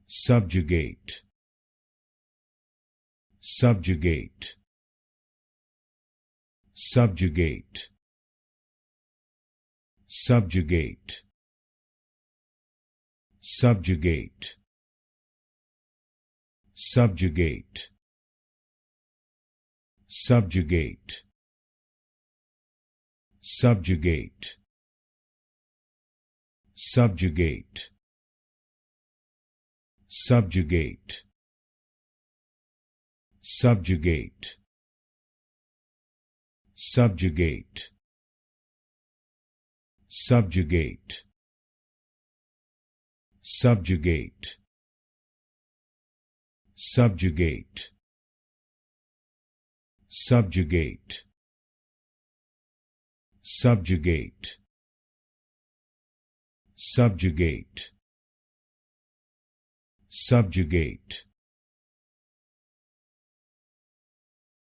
subjugate, subjugate, subjugate, subjugate, subjugate, subjugate, subjugate, subjugate, subjugate, subjugate, subjugate, subjugate, subjugate, subjugate, subjugate, subjugate, subjugate, subjugate, subjugate,